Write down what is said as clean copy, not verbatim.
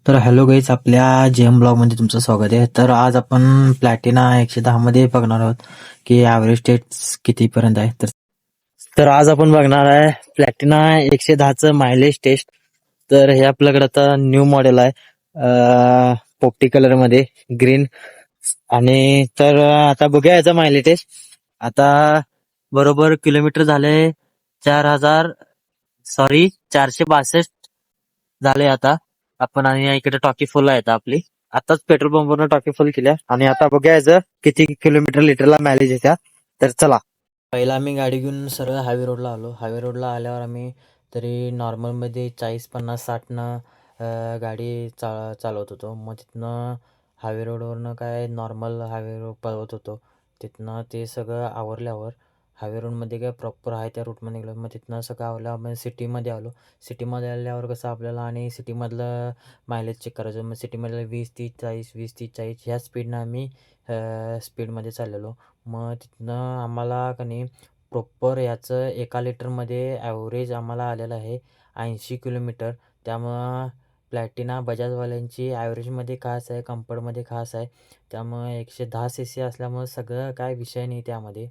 तर hello guys, आपल्या JM ब्लॉगमध्ये तुमचं स्वागत आहे. तर आज आपण प्लॅटिना 110 मध्ये बघणार आहोत की ॲव्हरेज टेस्ट कितीपर्यंत आहे. तर तर आज आपण बघणार आहे प्लॅटिना 110चं मायलेज टेस्ट. तर हे आपल्याकडे आता न्यू मॉडेल आहे, पोपटी कलर मध्ये ग्रीन. आणि तर आता बघूया याचा मायलेज टेस्ट. आता बरोबर किलोमीटर झाले 4000, सॉरी 462 झाले आता आपण. आणि इकडे टॉकी फुल आहे आता आपली. आताच पेट्रोल पंपवरून टॉकी फुल केल्या आणि आता बघूया याचं किती किलोमीटर लिटरला मायलेज येत्या. तर चला. पहिला आम्ही गाडी घेऊन सरळ हायवे रोडला आलो. हायवे रोडला आल्यावर आम्ही तरी नॉर्मलमध्ये 40, 50, 60 गाडी चालवत होतो. मग तिथनं हायवे रोडवरनं काय नॉर्मल हायवे रोड पळवत होतो. तिथनं ते सगळं आवरल्यावर हायवे रोडमध्ये काय प्रॉपर आहे त्या रूटमध्ये निघालो. मग तिथनं सगळं आवरल्यावर आम्ही सिटीमध्ये आलो. सिटीमध्ये आल्यावर कसं आपल्याला आणि सिटीमधलं मायलेज चेक करायचं. मग सिटीमधलं 20, 30, 40, 20, 30, 40 ह्या स्पीडनं आम्ही स्पीडमध्ये चाललेलो. मग तिथनं आम्हाला का नाही प्रॉपर याचं 1 लिटरमध्ये ॲव्हरेज आम्हाला आलेलं आहे 80 किलोमीटर. त्यामुळं प्लॅटिना बजाजवाल्यांची ॲव्हरेजमध्ये खास आहे, कम्फर्टमध्ये खास आहे. त्यामुळे 110 CC असल्यामुळं सगळं काय विषय नाही त्यामध्ये.